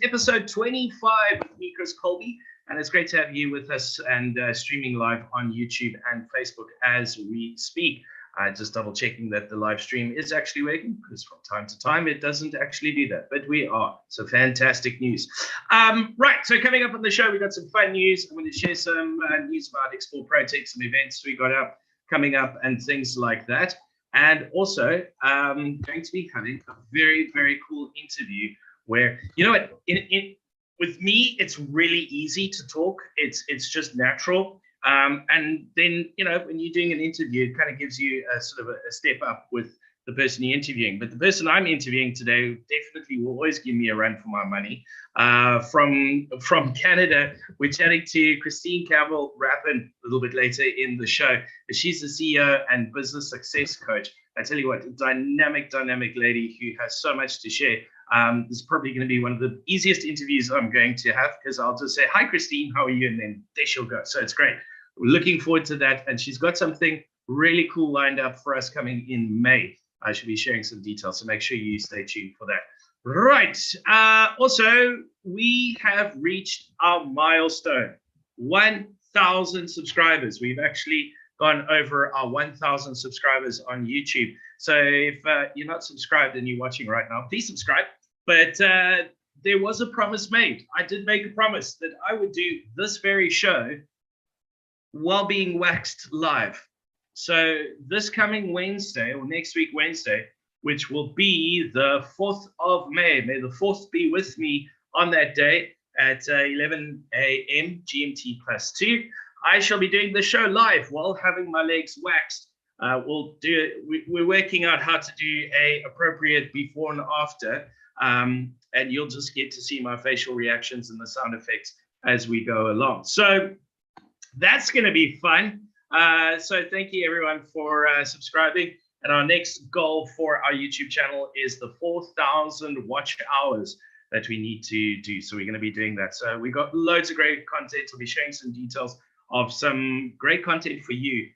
episode 25 with me, Chris Kolbe, and it's great to have you with us and streaming live on YouTube and Facebook as we speak. Just double checking that the live stream is actually working, because from time to time it doesn't actually do that, but we are. So fantastic news. Right, so coming up on the show, we got some fun news. I'm going to share some news about Explore Protech, some events we got up coming up and things like that. And also going to be having a very, very cool interview where, you know what, with me, it's really easy to talk. It's just natural. And then, you know, when you're doing an interview, it kind of gives you a sort of a step up with the person you're interviewing. But the person I'm interviewing today definitely will always give me a run for my money. From Canada, we're chatting to Christine Campbell Rapin a little bit later in the show. She's the CEO and business success coach. I tell you what, a dynamic lady who has so much to share. This is probably going to be one of the easiest interviews I'm going to have, because I'll just say, hi, Christine, how are you? And then there she'll go. So it's great. We're looking forward to that. And she's got something really cool lined up for us coming in May. I should be sharing some details, so make sure you stay tuned for that. Right. Also, we have reached our milestone, 1,000 subscribers. We've actually gone over our 1,000 subscribers on YouTube. So if you're not subscribed and you're watching right now, please subscribe. But there was a promise made. I did make a promise that I would do this very show while being waxed live. So this coming Wednesday, or next week Wednesday, which will be the 4th of May. May the 4th be with me on that day at 11 a.m. GMT +2. I shall be doing the show live while having my legs waxed. We'll do it. We're working out how to do a appropriate before and after, and you'll just get to see my facial reactions and the sound effects as we go along. So that's going to be fun. So thank you everyone for subscribing. And our next goal for our YouTube channel is the 4,000 watch hours that we need to do. So we're going to be doing that. So we got loads of great content. We'll be sharing some details of some great content for you,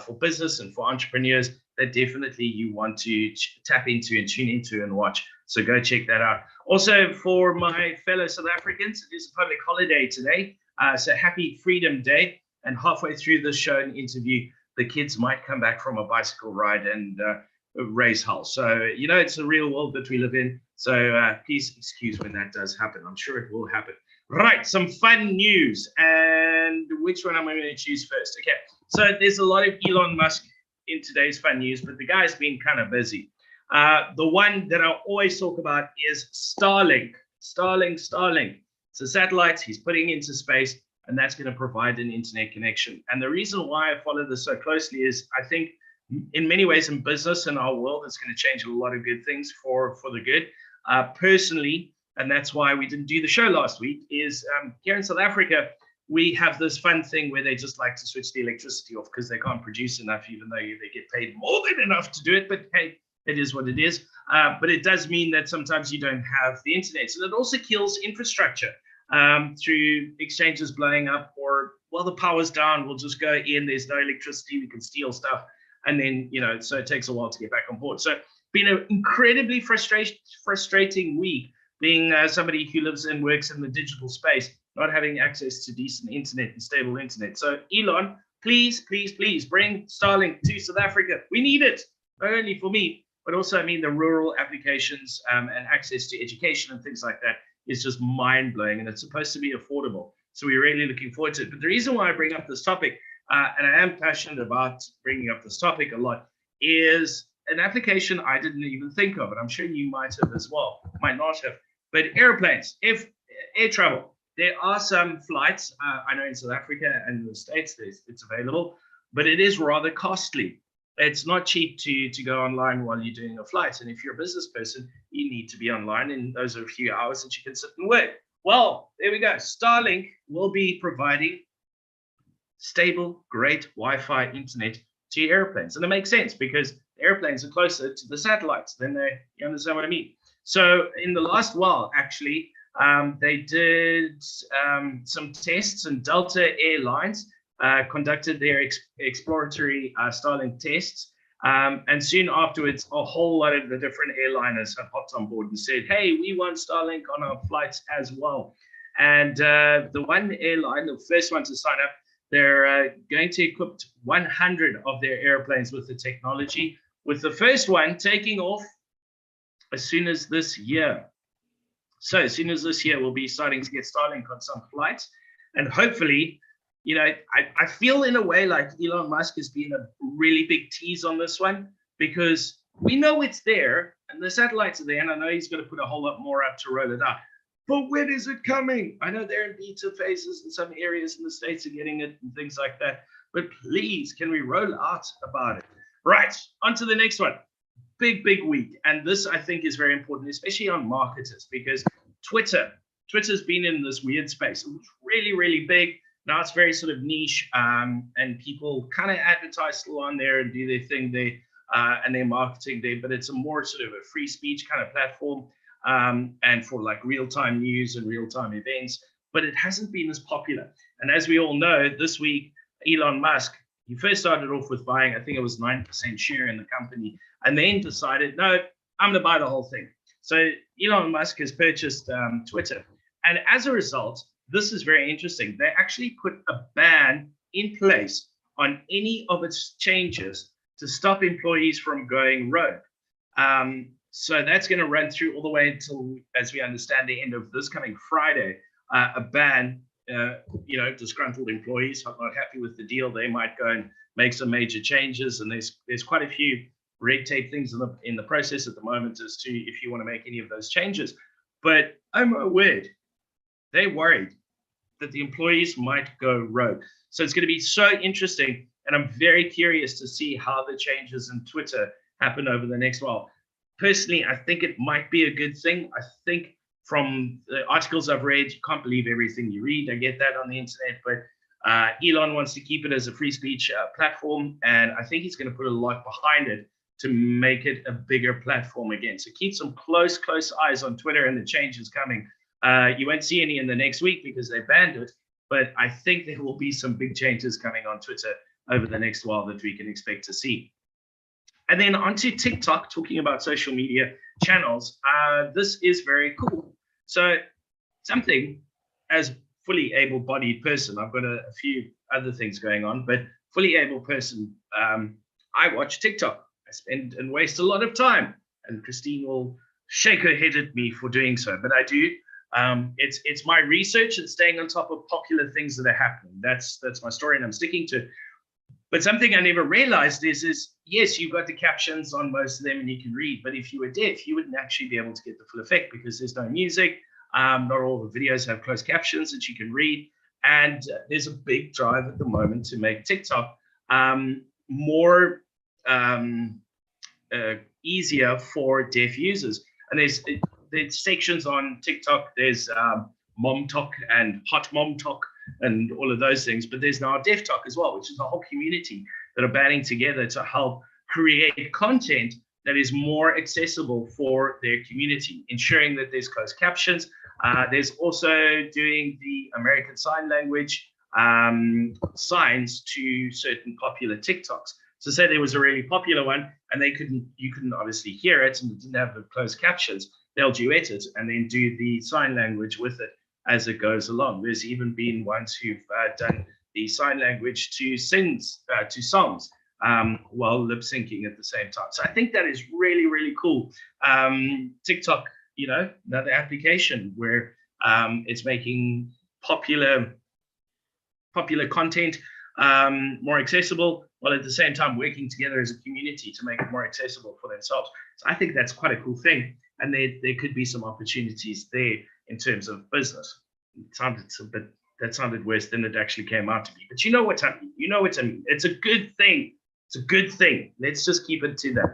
for business and for entrepreneurs that definitely you want to tap into and tune into and watch. So go check that out. Also, for my fellow South Africans, it is a public holiday today. So happy Freedom Day. And halfway through this show and interview, the kids might come back from a bicycle ride and raise hell. So, you know, it's a real world that we live in. So please excuse when that does happen. I'm sure it will happen. Right, some fun news. And which one am I going to choose first? Okay, so there's a lot of Elon Musk in today's fun news, but the guy's been kind of busy. The one that I always talk about is Starlink. Starlink. It's a satellite he's putting into space, and that's going to provide an internet connection. And the reason why I follow this so closely is I think in many ways in business in our world, it's going to change a lot of good things for the good. Personally, and that's why we didn't do the show last week, is here in South Africa, we have this fun thing where they just like to switch the electricity off because they can't produce enough, even though they get paid more than enough to do it. But hey, it is what it is. But it does mean that sometimes you don't have the internet. So that also kills infrastructure. Through exchanges blowing up, or well, the power's down, we'll just go in, there's no electricity, we can steal stuff, and then, you know, so it takes a while to get back on board. So been an incredibly frustrating week, being somebody who lives and works in the digital space, not having access to decent internet and stable internet. So Elon, please bring Starlink to South Africa. We need it, not only for me, but also, I mean, the rural applications and access to education and things like that is just mind-blowing, and it's supposed to be affordable. So we're really looking forward to it. But the reason why I bring up this topic, and I am passionate about bringing up this topic a lot, is an application I didn't even think of, and I'm sure you might have as well, might not have, but airplanes, air travel. There are some flights, I know in South Africa and in the States, it's available, but it is rather costly. It's not cheap to go online while you're doing a flight. And if you're a business person, you need to be online, and those are a few hours that you can sit and work. Well, there we go. Starlink will be providing stable, great Wi-Fi internet to airplanes. And it makes sense because airplanes are closer to the satellites than you understand what I mean? So in the last while, actually, they did some tests, and Delta Airlines conducted their exploratory Starlink tests, And soon afterwards, a whole lot of the different airliners have hopped on board and said, hey, we want Starlink on our flights as well. And the one airline, the first one to sign up, they're going to equip 100 of their airplanes with the technology, with the first one taking off as soon as this year. So as soon as this year, we'll be starting to get Starlink on some flights. And hopefully, you know, I feel in a way like Elon Musk has been a really big tease on this one, because we know it's there and the satellites are there. And I know he's going to put a whole lot more up to roll it out. But when is it coming? I know they're in beta phases in some areas in the States are getting it and things like that. But please, can we roll out about it? Right, on to the next one. Big week. And this, I think, is very important, especially on marketers, because Twitter's been in this weird space. It was really big. Now it's very sort of niche, and people kind of advertise still on there and do their thing there, and their marketing there, but it's a more sort of a free speech kind of platform, and for like real-time news and real-time events, but it hasn't been as popular. And as we all know, this week, Elon Musk, he first started off with buying, I think it was 9% share in the company, and then decided, no, I'm going to buy the whole thing. So Elon Musk has purchased Twitter. And as a result, this is very interesting. They actually put a ban in place on any of its changes to stop employees from going rogue. So that's going to run through all the way until, as we understand, the end of this coming Friday, a ban. Disgruntled employees are not happy with the deal. They might go and make some major changes. And there's quite a few red tape things in the process at the moment as to if you want to make any of those changes. But oh my word, they're worried that the employees might go rogue. So it's going to be so interesting. And I'm very curious to see how the changes in Twitter happen over the next while. Personally, I think it might be a good thing. I think from the articles I've read, you can't believe everything you read. I get that on the internet, but Elon wants to keep it as a free speech platform. And I think he's going to put a lot behind it to make it a bigger platform again. So keep some close eyes on Twitter and the changes coming. You won't see any in the next week because they banned it, but I think there will be some big changes coming on Twitter over the next while that we can expect to see. And then onto TikTok, talking about social media channels. This is very cool. So something as fully able-bodied person, I've got a few other things going on, but fully able person, I watch TikTok. I spend and waste a lot of time, and Christine will shake her head at me for doing so, but I do. It's my research and staying on top of popular things that are happening. That's my story, and I'm sticking to it. But something I never realized is yes, you've got the captions on most of them and you can read, but if you were deaf, you wouldn't actually be able to get the full effect because there's no music. Not all the videos have closed captions that you can read. And there's a big drive at the moment to make TikTok more easier for deaf users. And there's sections on TikTok. There's Mom Talk and Hot Mom Talk and all of those things. But there's now Deaf Talk as well, which is a whole community that are banding together to help create content that is more accessible for their community, ensuring that there's closed captions. There's also doing the American Sign Language signs to certain popular TikToks. So say there was a really popular one and you couldn't obviously hear it and it didn't have the closed captions, they'll duet it and then do the sign language with it as it goes along. There's even been ones who've done the sign language to songs while lip syncing at the same time. So I think that is really cool. TikTok, another application where it's making popular content more accessible, while at the same time working together as a community to make it more accessible for themselves. So I think that's quite a cool thing. And there could be some opportunities there in terms of business. That sounded worse than it actually came out to be. But you know what I mean. It's a good thing. It's a good thing. Let's just keep it to that.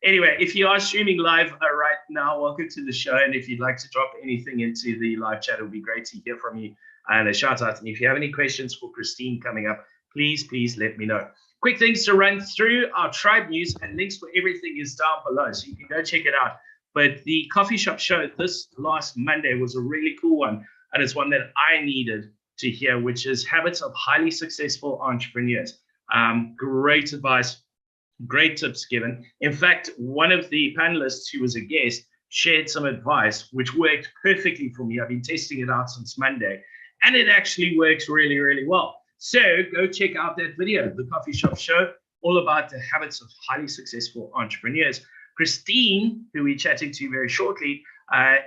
Anyway, if you are streaming live right now, welcome to the show. And if you'd like to drop anything into the live chat, it would be great to hear from you and a shout out. And if you have any questions for Christine coming up, please let me know. Quick things to run through. Our tribe news and links for everything is down below, so you can go check it out. But the coffee shop show this last Monday was a really cool one, and it's one that I needed to hear, which is Habits of Highly Successful Entrepreneurs. Great advice Great tips given. In fact, one of the panelists who was a guest shared some advice which worked perfectly for me. I've been testing it out since Monday, and it actually works really, really well. So go check out that video, The Coffee Shop Show, all about the habits of highly successful entrepreneurs. Christine, who we're chatting to very shortly,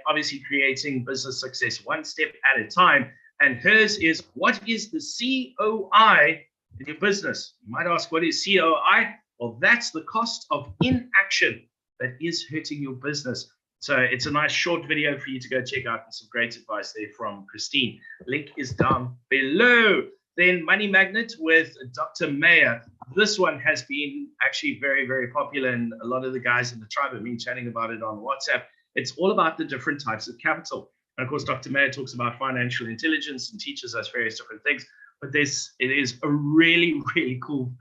obviously creating business success one step at a time. And hers is, what is the COI in your business? You might ask, what is COI? Well, that's the cost of inaction that is hurting your business. So it's a nice short video for you to go check out, and some great advice there from Christine. Link is down below. Then Money Magnet with Dr. Mayer. This one has been actually very, very popular, and a lot of the guys in the tribe have been chatting about it on WhatsApp. It's all about the different types of capital. And of course, Dr. Mayer talks about financial intelligence and teaches us various different things. But it is a really, really cool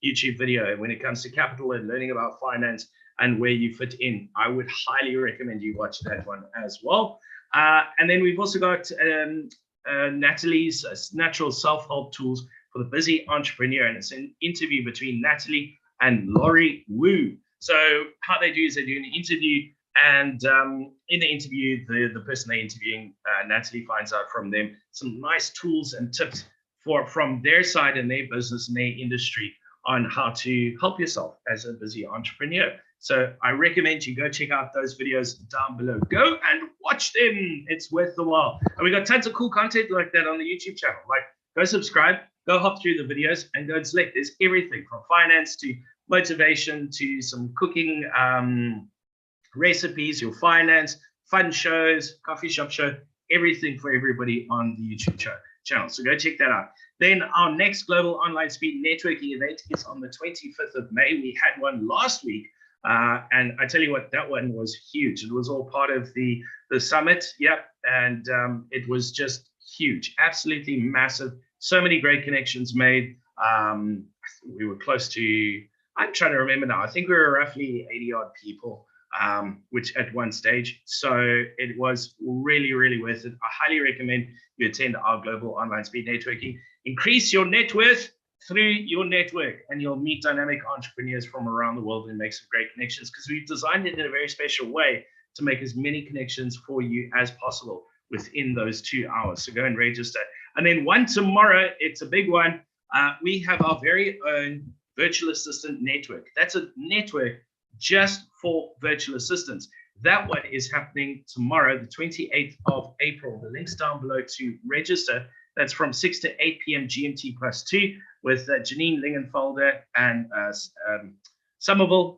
YouTube video when it comes to capital and learning about finance and where you fit in. I would highly recommend you watch that one as well. And then we've also got Natalie's Natural Self-Help Tools for the Busy Entrepreneur. And it's an interview between Natalie and Lorie Wu. So how they do is they do an interview, and in the interview, the person they're interviewing, Natalie, finds out from them some nice tools and tips from their side and their business and their industry on how to help yourself as a busy entrepreneur. So I recommend you go check out those videos down below. Go and watch them. It's worth the while. And we got tons of cool content like that on the YouTube channel. Like, go subscribe, go hop through the videos and go and select. There's everything from finance to motivation to some cooking recipes, your finance, fun shows, coffee shop show, everything for everybody on the YouTube channel. So go check that out. Then our next global online speed networking event is on the 25th of May. We had one last week. And I tell you what, that one was huge. It was all part of the summit. Yep. And it was just huge, absolutely massive. So many great connections made. We were close to, I'm trying to remember now, I think we were roughly 80 odd people, which at one stage. So it was really, really worth it. I highly recommend you attend our global online speed networking. Increase your net worth through your network, and you'll meet dynamic entrepreneurs from around the world and make some great connections, because we've designed it in a very special way to make as many connections for you as possible within those 2 hours. So go and register. And then one tomorrow, it's a big one. We have our very own virtual assistant network. That's a network just for virtual assistants. That one is happening tomorrow, the 28th of April. The link's down below to register. That's from 6 to 8 p.m. GMT +2 with Janine Lingenfelder and Somerville,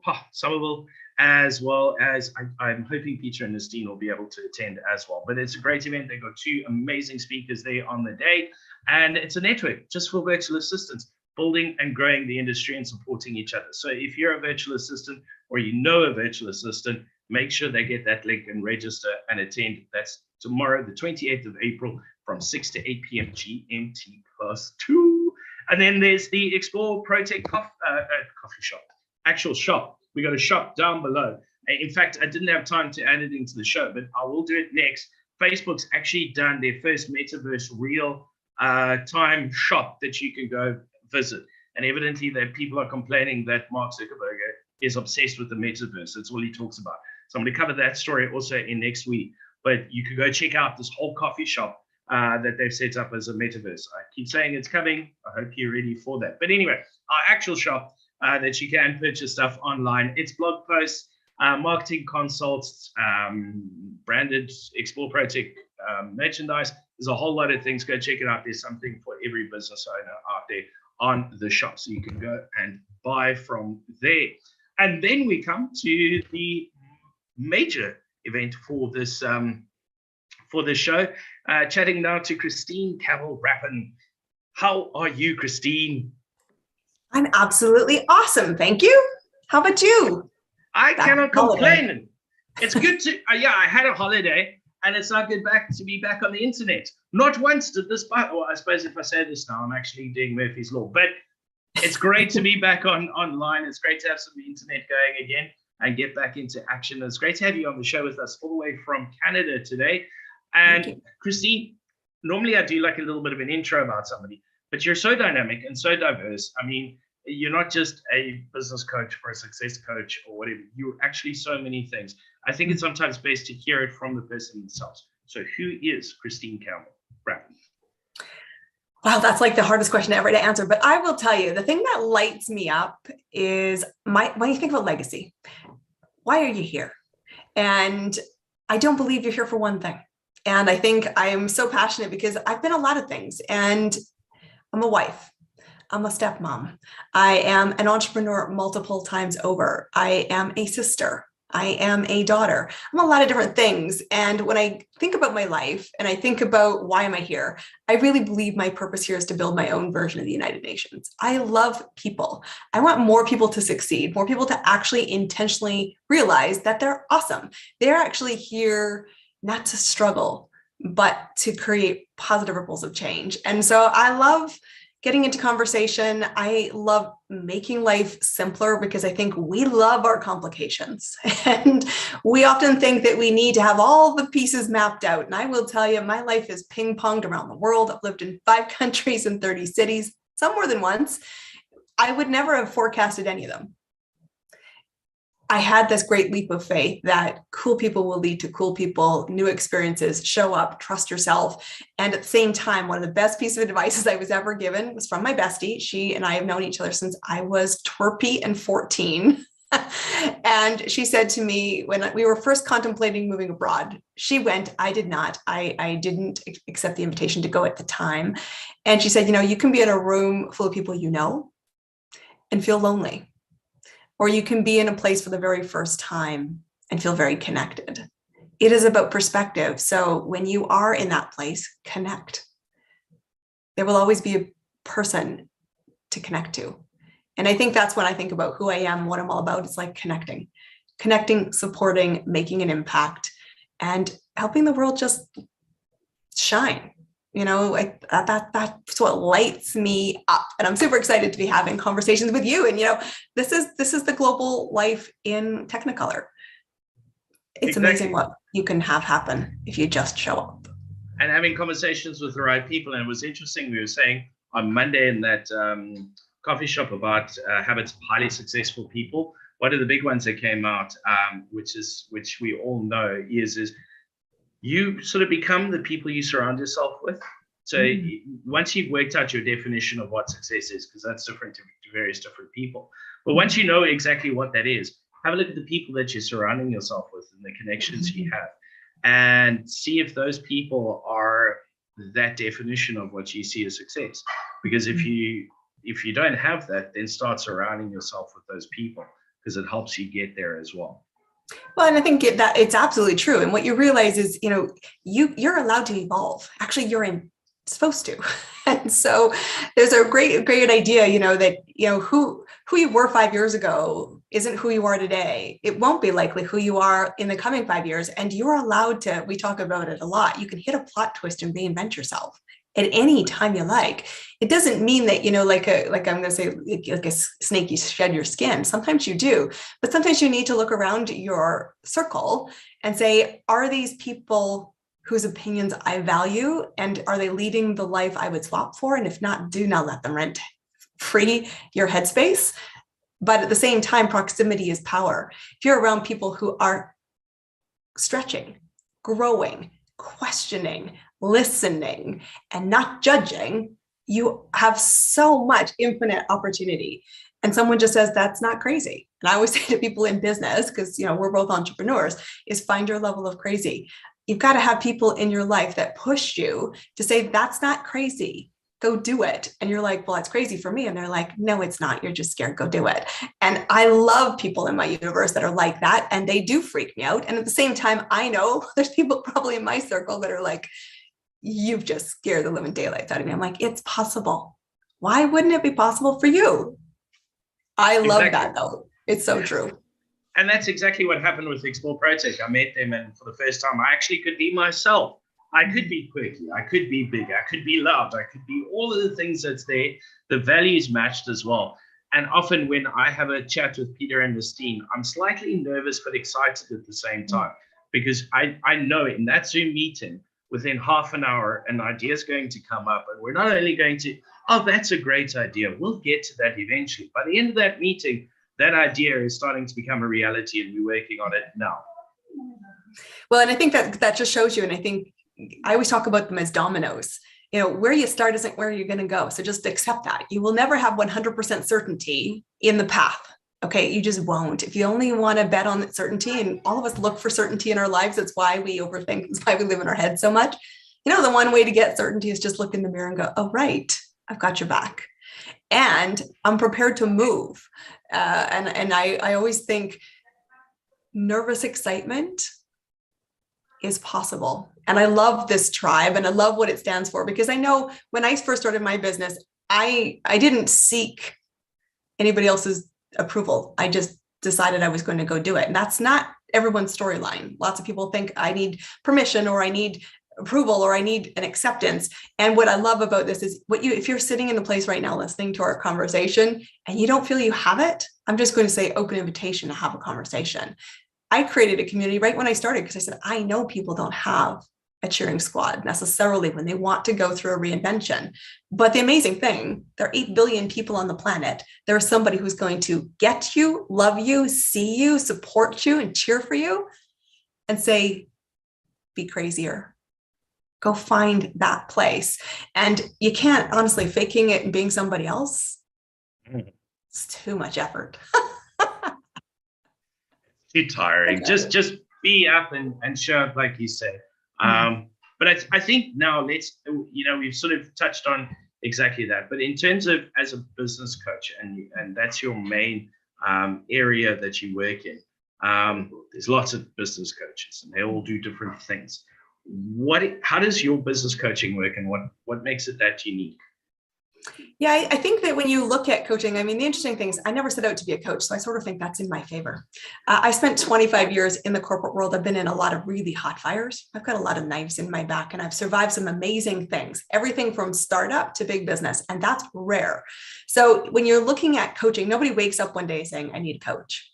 as well as I'm hoping Peter and Nastine will be able to attend as well. But it's a great event. They've got 2 amazing speakers there on the day. And it's a network just for virtual assistants, building and growing the industry and supporting each other. So if you're a virtual assistant or you know a virtual assistant, make sure they get that link and register and attend. That's tomorrow, the 28th of April, from 6 to 8 p.m. GMT +2. And then there's the Explore Protech coffee shop, actual shop. We got a shop down below. In fact, I didn't have time to add it into the show, but I will do it next. Facebook's actually done their first metaverse real time shop that you can go visit. And evidently that people are complaining that Mark Zuckerberg is obsessed with the metaverse. That's all he talks about. So I'm going to cover that story also in next week. But you could go check out this whole coffee shop that they've set up as a metaverse. I keep saying it's coming. I hope you're ready for that. But anyway, our actual shop that you can purchase stuff online. It's blog posts, marketing consults, branded Explore Protech merchandise. There's a whole lot of things. Go check it out. There's something for every business owner out there on the shop, so you can go and buy from there. And then we come to the major event for this show, chatting now to Christine Campbell Rapin. How are you, Christine? I'm absolutely awesome, thank you. How about you? I cannot complain. It's good to, yeah, I had a holiday, and it's not good to be back on the internet. Not once did this, well, I suppose if I say this now, I'm actually doing Murphy's Law, but it's great to be back online. It's great to have some internet going again and get back into action. It's great to have you on the show with us all the way from Canada today. And Christine, normally I do like a little bit of an intro about somebody, but you're so dynamic and so diverse. I mean, you're not just a business coach or a success coach or whatever. You're actually so many things. I think it's sometimes best to hear it from the person themselves. So who is Christine Campbell Rapin? Wow, that's like the hardest question ever to answer. But I will tell you, the thing that lights me up is when you think about legacy, why are you here? And I don't believe you're here for one thing. And I think I'm so passionate because I've been a lot of things, and I'm a wife. I'm a stepmom. I am an entrepreneur multiple times over. I am a sister. I am a daughter. I'm a lot of different things. And when I think about my life and I think about why am I here, I really believe my purpose here is to build my own version of the United Nations. I love people. I want more people to succeed, more people to actually intentionally realize that they're awesome. They're actually here not to struggle, but to create positive ripples of change. And so I love getting into conversation. I love making life simpler because I think we love our complications. And we often think that we need to have all the pieces mapped out. And I will tell you, my life is ping-ponged around the world. I've lived in 5 countries and 30 cities, some more than once. I would never have forecasted any of them. I had this great leap of faith that cool people will lead to cool people, new experiences, show up, trust yourself. And at the same time, one of the best pieces of advice I was ever given was from my bestie. She and I have known each other since I was twerpy and 14. And she said to me when we were first contemplating moving abroad, she went, I did not. I didn't accept the invitation to go at the time. And she said, you know, you can be in a room full of people you know and feel lonely. Or you can be in a place for the very first time and feel very connected. It is about perspective. So when you are in that place, connect. There will always be a person to connect to. And I think that's when I think about who I am, what I'm all about. It's like connecting, supporting, making an impact, and helping the world just shine. You know, that's what lights me up. And I'm super excited to be having conversations with you. And, you know, this is the global life in Technicolor. It's amazing what you can have happen if you just show up. And having conversations with the right people. And it was interesting, we were saying on Monday in that coffee shop about habits of highly successful people. One of the big ones that came out, which we all know is you sort of become the people you surround yourself with. So once you've worked out your definition of what success is, because that's different to various different people, but once you know exactly what that is, have a look at the people that you're surrounding yourself with and the connections you have, and see if those people are that definition of what you see as success. Because if you don't have that, then start surrounding yourself with those people, because it helps you get there as well. Well, and I think that it's absolutely true. And what you realize is, you know, you're allowed to evolve. Actually, you're supposed to. And so there's a great idea, you know, that, you know, who you were 5 years ago isn't who you are today. It won't be likely who you are in the coming 5 years. And you're allowed to, we talk about it a lot. You can hit a plot twist and reinvent yourself at any time you like. It doesn't mean that, you know, like I'm going to say, like a snake, you shed your skin. Sometimes you do, but sometimes you need to look around your circle and say, are these people whose opinions I value, and are they leading the life I would swap for? And if not, do not let them rent free your headspace. But at the same time, proximity is power. If you're around people who are stretching, growing, questioning, listening, and not judging, you have so much infinite opportunity. And someone just says, that's not crazy. And I always say to people in business, because, you know, we're both entrepreneurs, is find your level of crazy. You've got to have people in your life that push you to say, that's not crazy. Go do it. And you're like, well, that's crazy for me. And they're like, no, it's not. You're just scared. Go do it. And I love people in my universe that are like that. And they do freak me out. And at the same time, I know there's people probably in my circle that are like, you've just scared the living daylights out of me. I'm like, it's possible. Why wouldn't it be possible for you? I love that though. It's so true. And that's exactly what happened with Explore Protech. I met them, and for the first time, I actually could be myself. I could be quirky, I could be big, I could be loud, I could be all of the things that's there. The values matched as well. And often when I have a chat with Peter and Christine, I'm slightly nervous but excited at the same time, because I know in that Zoom meeting, within half an hour, an idea is going to come up. And we're not only going to, oh, that's a great idea. We'll get to that eventually. By the end of that meeting, that idea is starting to become a reality and we're working on it now. Well, and I think that just shows you, and I think I always talk about them as dominoes. Where you start isn't where you're going to go. So just accept that. You will never have 100% certainty in the path. Okay, you just won't. If you only want to bet on certainty, and all of us look for certainty in our lives, that's why we overthink. That's why we live in our head so much. The one way to get certainty is just look in the mirror and go, oh, right, I've got your back. And I'm prepared to move. And I always think nervous excitement is possible. And I love this tribe and I love what it stands for, because I know when I first started my business, I didn't seek anybody else's approval. I just decided I was going to go do it. And that's not everyone's storyline. Lots of people think I need permission or I need approval or I need an acceptance. And what I love about this is if you're sitting in the place right now listening to our conversation and you don't feel you have it, I'm just going to say open invitation to have a conversation. I created a community right when I started because I said, I know people don't have a cheering squad necessarily when they want to go through a reinvention. But the amazing thing, there are 8 billion people on the planet. There's somebody who's going to get you, love you, see you, support you, and cheer for you and say, be crazier. Go find that place. And you can't, honestly, faking it and being somebody else, it's too much effort. Too tiring. Okay. Just be up and show up, like you said. But I think now we've sort of touched on exactly that. But in terms of as a business coach, and that's your main area that you work in, there's lots of business coaches and they all do different things. How does your business coaching work, and what makes it that unique? Yeah, I think that when you look at coaching, I mean, the interesting thing is I never set out to be a coach. So I sort of think that's in my favor. I spent 25 years in the corporate world. I've been in a lot of really hot fires. I've got a lot of knives in my back and I've survived some amazing things, everything from startup to big business. And that's rare. So when you're looking at coaching, nobody wakes up one day saying, I need a coach.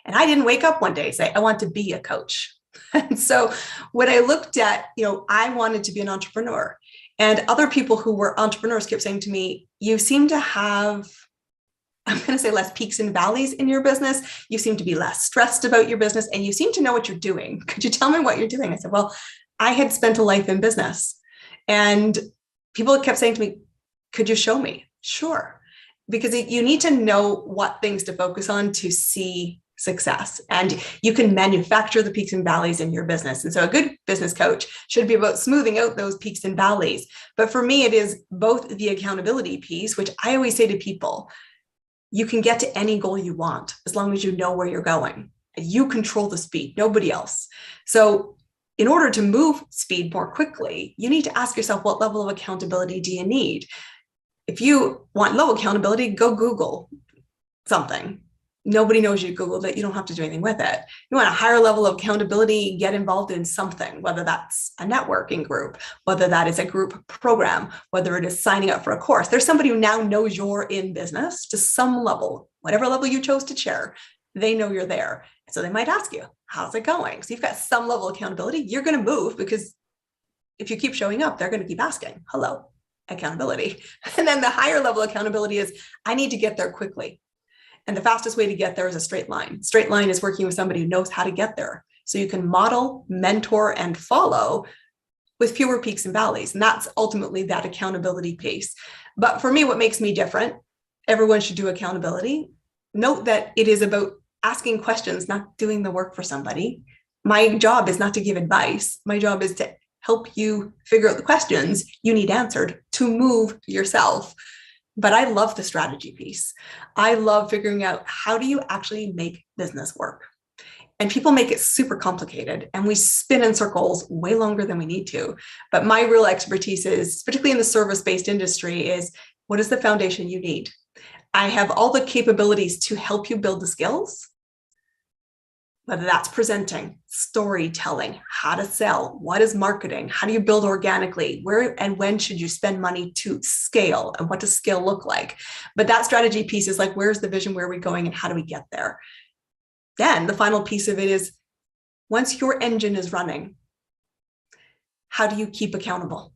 And I didn't wake up one day saying, I want to be a coach. And so when I looked at, I wanted to be an entrepreneur. And other people who were entrepreneurs kept saying to me, you seem to have, I'm going to say, less peaks and valleys in your business. You seem to be less stressed about your business and you seem to know what you're doing. Could you tell me what you're doing? I said, well, I had spent a life in business and people kept saying to me, could you show me? Sure. Because you need to know what things to focus on to see success. And you can manufacture the peaks and valleys in your business. And so a good business coach should be about smoothing out those peaks and valleys. But for me, it is both the accountability piece, which I always say to people, you can get to any goal you want as long as you know where you're going. You control the speed, nobody else. So in order to move speed more quickly, you need to ask yourself, what level of accountability do you need? If you want low accountability, go Google something. Nobody knows you Googled it. You don't have to do anything with it. You want a higher level of accountability, get involved in something, whether that's a networking group, whether that is a group program, whether it is signing up for a course. There's somebody who now knows you're in business to some level, whatever level you chose to share, they know you're there. So they might ask you, how's it going? So you've got some level of accountability. You're going to move because if you keep showing up, they're going to keep asking, hello, accountability. And then the higher level accountability is, I need to get there quickly. And the fastest way to get there is a straight line. Straight line is working with somebody who knows how to get there. So you can model, mentor, and follow with fewer peaks and valleys. And that's ultimately that accountability piece. But for me, what makes me different, everyone should do accountability. Note that it is about asking questions, not doing the work for somebody. My job is not to give advice. My job is to help you figure out the questions you need answered to move yourself. But I love the strategy piece. I love figuring out, how do you actually make business work? And people make it super complicated and we spin in circles way longer than we need to. But my real expertise is, particularly in the service-based industry, is what is the foundation you need? I have all the capabilities to help you build the skills, whether that's presenting, storytelling, how to sell, what is marketing, how do you build organically, where and when should you spend money to scale, and what does scale look like? But that strategy piece is like, where's the vision, where are we going, and how do we get there? Then the final piece of it is, once your engine is running, how do you keep accountable?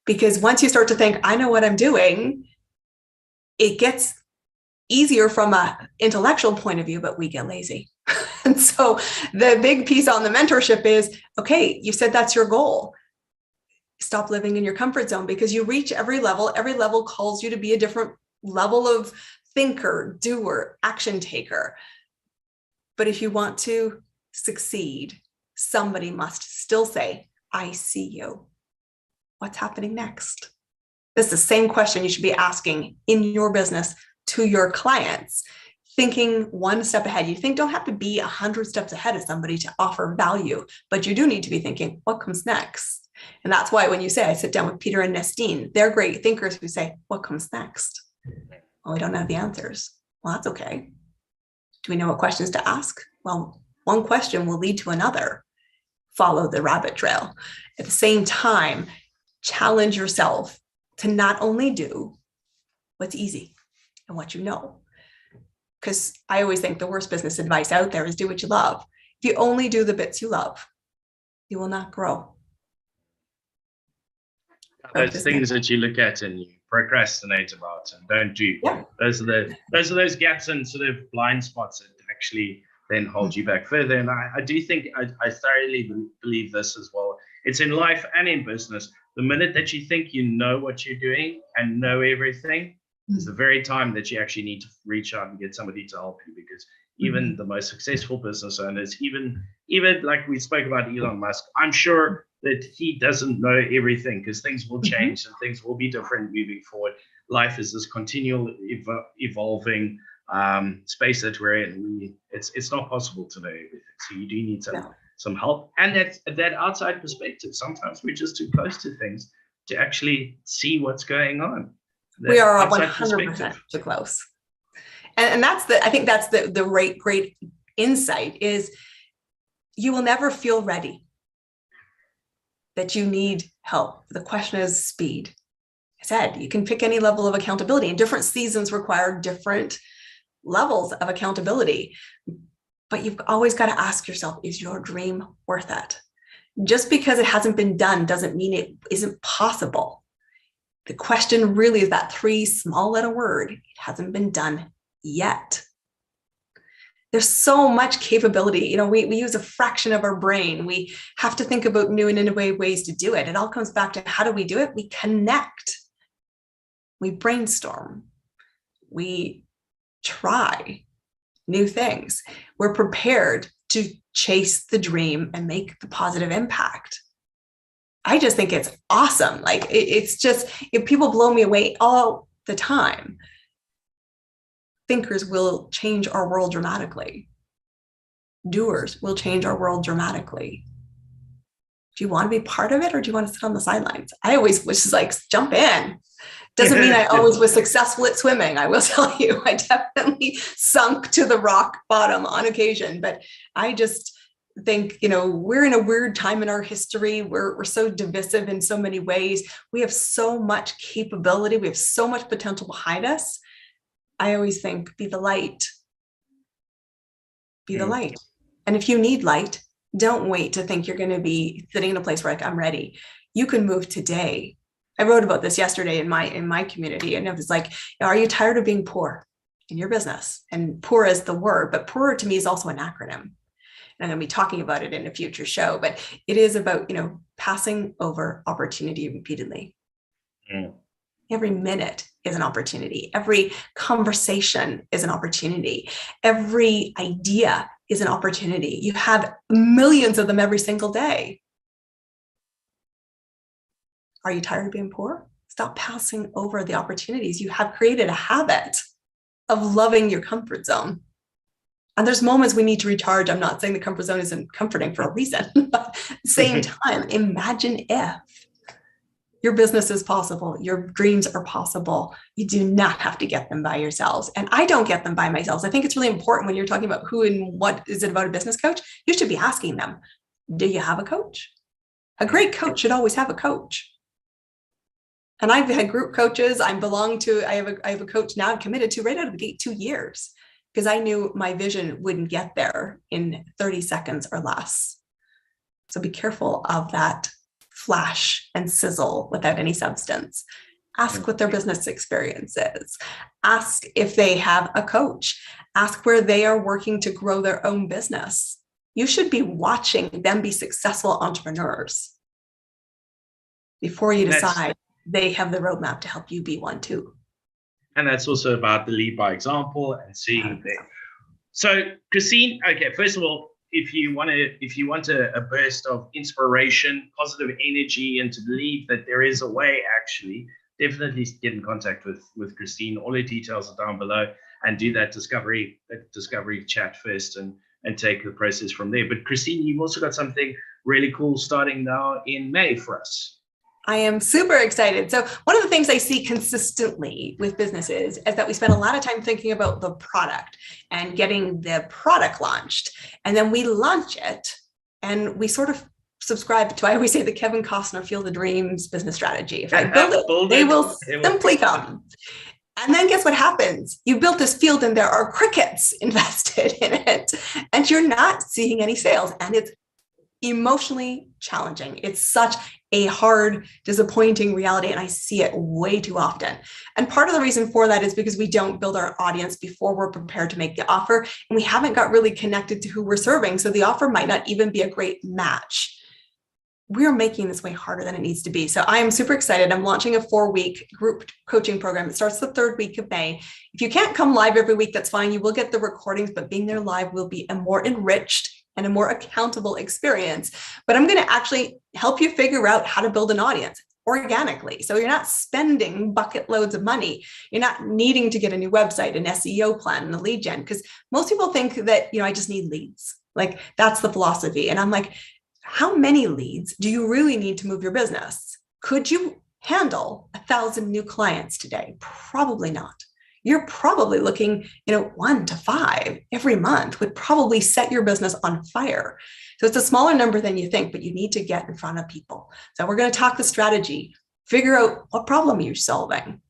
Because once you start to think, I know what I'm doing, it gets easier from an intellectual point of view, but we get lazy. And so the big piece on the mentorship is, okay, you said that's your goal. Stop living in your comfort zone, because you reach every level calls you to be a different level of thinker, doer, action taker. But if you want to succeed, somebody must still say, I see you. What's happening next? This is the same question you should be asking in your business to your clients, thinking one step ahead. You don't have to be 100 steps ahead of somebody to offer value, but you do need to be thinking, what comes next? And that's why when you say, I sit down with Peter and Nestine, they're great thinkers who say, what comes next? Well, we don't have the answers. Well, that's okay. Do we know what questions to ask? Well, one question will lead to another. Follow the rabbit trail. At the same time, challenge yourself to not only do what's easy and what you know. Because I always think the worst business advice out there is do what you love. If you only do the bits you love, you will not grow. Those things that you look at and you procrastinate about and don't do. Yeah. Those are those gaps and sort of blind spots that actually then hold you back further. And I do think I thoroughly believe this as well. It's in life and in business. The minute that you think you know what you're doing and know everything is the very time that you actually need to reach out and get somebody to help you, because even the most successful business owners, even like we spoke about Elon Musk, I'm sure that he doesn't know everything, because things will change and things will be different moving forward. Life is this continual evolving space that we're in. It's not possible to know everything. So you do need some help. And that outside perspective. Sometimes we're just too close to things to actually see what's going on. We are 100% too close. And I think that's the great insight is you will never feel ready that you need help. The question is speed. I said, you can pick any level of accountability, and different seasons require different levels of accountability. But you've always got to ask yourself, is your dream worth it? Just because it hasn't been done doesn't mean it isn't possible. The question really is that 3 small letter word, it hasn't been done yet. There's so much capability. We use a fraction of our brain. We have to think about new and innovative ways to do it. It all comes back to, how do we do it? We connect. We brainstorm. We try new things. We're prepared to chase the dream and make the positive impact. I just think it's awesome. Like it's just, if people blow me away all the time. Thinkers will change our world dramatically. Doers will change our world dramatically. Do you want to be part of it, or do you want to sit on the sidelines? I always was just like, jump in. Doesn't mean I always was successful at swimming. I will tell you, I definitely sunk to the rock bottom on occasion, but I just think, we're in a weird time in our history. We're so divisive in so many ways. We have so much capability. We have so much potential behind us. I always think, be the light. Be the light. And if you need light, don't wait to think you're going to be sitting in a place where I'm ready. You can move today. I wrote about this yesterday in my community, and it was like, are you tired of being poor in your business? And poor is the word, but poor to me is also an acronym. And I'm going to be talking about it in a future show, but it is about, passing over opportunity repeatedly. Every minute is an opportunity. Every conversation is an opportunity. Every idea is an opportunity. You have millions of them every single day. Are you tired of being poor? Stop passing over the opportunities. You have created a habit of loving your comfort zone. And there's moments we need to recharge. I'm not saying the comfort zone isn't comforting for a reason, but at the same time, imagine if your business is possible. Your dreams are possible. You do not have to get them by yourselves. And I don't get them by myself. I think it's really important when you're talking about who and what is it about a business coach, you should be asking them, do you have a coach? A great coach should always have a coach. And I've had group coaches. I have a coach now I'm committed to right out of the gate 2 years, because I knew my vision wouldn't get there in 30 seconds or less. So be careful of that flash and sizzle without any substance. Ask what their business experience is. Ask if they have a coach. Ask where they are working to grow their own business. You should be watching them be successful entrepreneurs before you decide they have the roadmap to help you be one too. And that's also about the lead by example and seeing there. So Christine, okay, first of all, if you want a burst of inspiration, positive energy, and to believe that there is a way, actually, definitely get in contact with Christine. All her details are down below, and do that discovery chat first and take the process from there. But Christine, you've also got something really cool starting now in May for us. I am super excited. So one of the things I see consistently with businesses is that we spend a lot of time thinking about the product and getting the product launched. And then we launch it and we sort of subscribe to, I always say, the Kevin Costner Field of Dreams business strategy. If I build it, they will simply come. And then guess what happens? You built this field and there are crickets invested in it and you're not seeing any sales, and it's emotionally challenging. It's such a hard, disappointing reality, and I see it way too often. And part of the reason for that is because we don't build our audience before we're prepared to make the offer, and we haven't got really connected to who we're serving, so the offer might not even be a great match. We're making this way harder than it needs to be. So I am super excited. I'm launching a 4-week group coaching program. It starts the 3rd week of May. If you can't come live every week, that's fine. You will get the recordings, but being there live will be a more enriched and a more accountable experience. But I'm going to actually help you figure out how to build an audience organically. So you're not spending bucket loads of money. You're not needing to get a new website, an SEO plan, and a lead gen, because most people think that, I just need leads. Like that's the philosophy. And I'm like, how many leads do you really need to move your business? Could you handle 1,000 new clients today? Probably not. You're probably looking, 1 to 5 every month would probably set your business on fire. So it's a smaller number than you think, but you need to get in front of people. So we're going to talk the strategy, figure out what problem you're solving.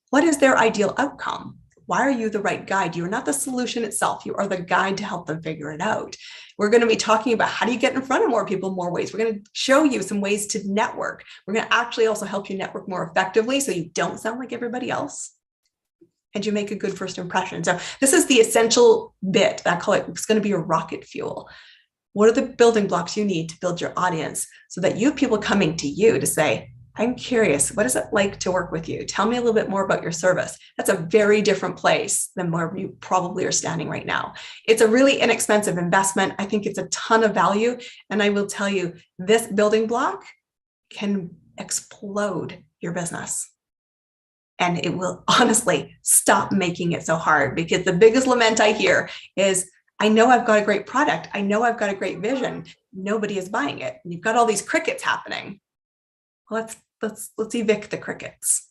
What is their ideal outcome? Why are you the right guide? You are not the solution itself. You are the guide to help them figure it out. We're going to be talking about how do you get in front of more people more ways. We're going to show you some ways to network. We're going to actually also help you network more effectively so you don't sound like everybody else and you make a good first impression. So this is the essential bit. I call it, it's going to be your rocket fuel. What are the building blocks you need to build your audience so that you have people coming to you to say, I'm curious, what is it like to work with you? Tell me a little bit more about your service. That's a very different place than where you probably are standing right now. It's a really inexpensive investment. I think it's a ton of value. And I will tell you, this building block can explode your business. And it will honestly stop making it so hard, because the biggest lament I hear is, I know I've got a great product. I know I've got a great vision. Nobody is buying it. And you've got all these crickets happening. Let's evict the crickets.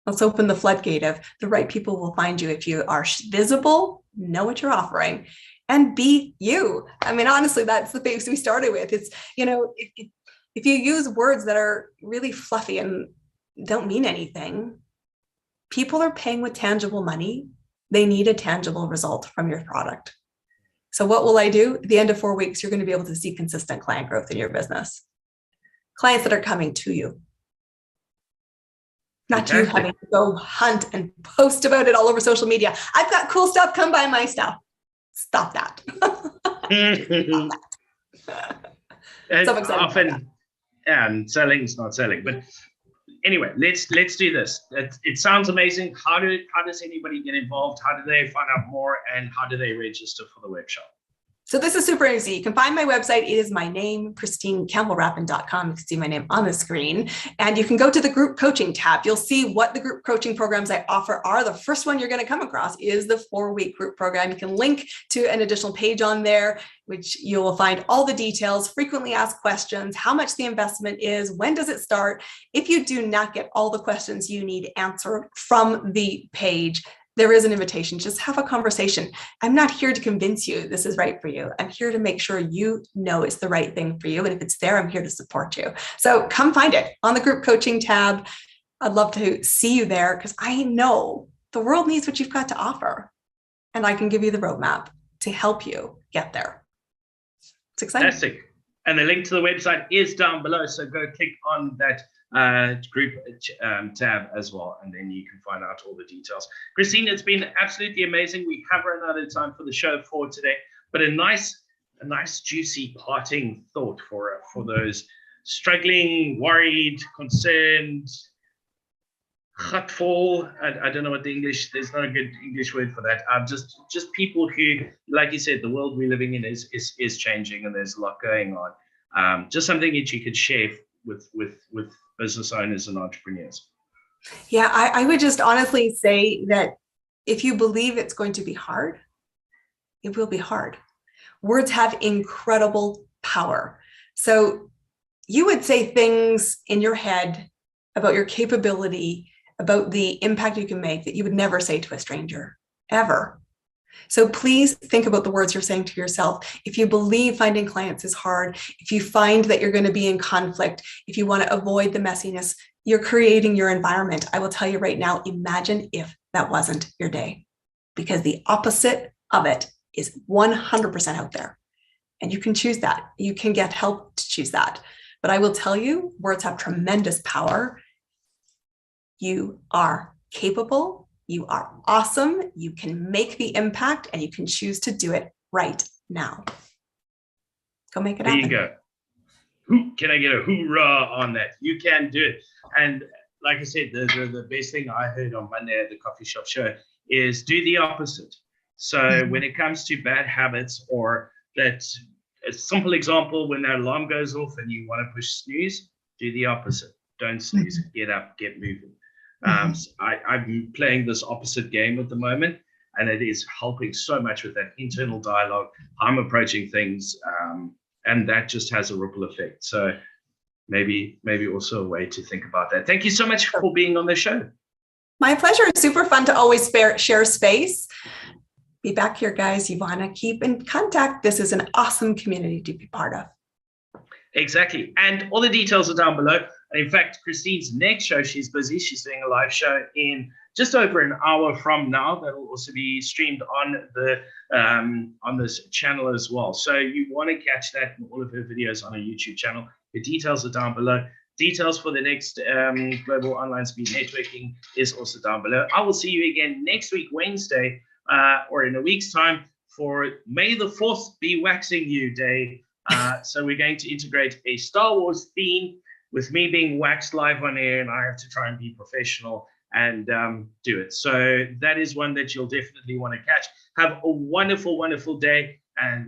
Let's open the floodgate of the right people will find you if you are visible, know what you're offering, and be you. I mean, honestly, that's the base we started with. It's, if you use words that are really fluffy and don't mean anything, people are paying with tangible money. They need a tangible result from your product. So what will I do? At the end of 4 weeks, you're going to be able to see consistent client growth in your business. Clients that are coming to you, not you having to go hunt and post about it all over social media. I've got cool stuff, come buy my stuff. Stop that. Stop that. So often, and selling's not selling, but anyway, let's do this. It sounds amazing. How does anybody get involved? How do they find out more, and how do they register for the workshop? So this is super easy. You can find my website. It is my name, ChristineCampbellRapin.com. You can see my name on the screen. And you can go to the group coaching tab. You'll see what the group coaching programs I offer are. The first one you're going to come across is the 4-week group program. You can link to an additional page on there, which you will find all the details, frequently asked questions, how much the investment is, when does it start. If you do not get all the questions you need answered from the page, there is an invitation. Just have a conversation. I'm not here to convince you this is right for you. I'm here to make sure you know it's the right thing for you. And if it's there, I'm here to support you. So come find it on the group coaching tab. I'd love to see you there, because I know the world needs what you've got to offer. And I can give you the roadmap to help you get there. It's exciting. Fantastic. And the link to the website is down below. So go click on that group tab as well, and then you can find out all the details. Christine, it's been absolutely amazing. We have run out of time for the show for today, but a nice juicy parting thought for those struggling, worried, concerned, hurtful. I don't know what the English, there's not a good English word for that. Just people who, like you said, the world we're living in is changing, and there's a lot going on. Just something that you could share with business owners and entrepreneurs. Yeah, I would just honestly say that if you believe it's going to be hard, it will be hard. Words have incredible power. So you would say things in your head about your capability, about the impact you can make, that you would never say to a stranger, ever. So please think about the words you're saying to yourself. If you believe finding clients is hard, if you find that you're going to be in conflict, if you want to avoid the messiness, you're creating your environment. I will tell you right now, imagine if that wasn't your day, because the opposite of it is 100% out there. And you can choose that. You can get help to choose that. But I will tell you, words have tremendous power. You are capable. You are awesome. You can make the impact, and you can choose to do it right now. Go make it happen. There you go. Can I get a hoorah on that? You can do it. And like I said, the best thing I heard on Monday at the coffee shop show is do the opposite. So when it comes to bad habits, or that a simple example, when that alarm goes off and you want to push snooze, do the opposite. Don't snooze. Get up, get moving. So I'm playing this opposite game at the moment, and it is helping so much with that internal dialogue. I'm approaching things, and that just has a ripple effect. So maybe also a way to think about that. Thank you so much for being on the show. My pleasure. It's super fun to always share space. Be back here, guys. You want to keep in contact. This is an awesome community to be part of. Exactly. And all the details are down below. In fact, Christine's next show, she's busy. She's doing a live show in just over an hour from now. That will also be streamed on this channel as well. So you want to catch that in all of her videos on her YouTube channel. The details are down below. Details for the next Global Online Speed Networking is also down below. I will see you again next week, Wednesday, or in a week's time, for May the 4th be Waxing You Day. So we're going to integrate a Star Wars theme with me being waxed live on air, and I have to try and be professional and do it. So that is one that you'll definitely want to catch. Have a wonderful, wonderful day, and we'll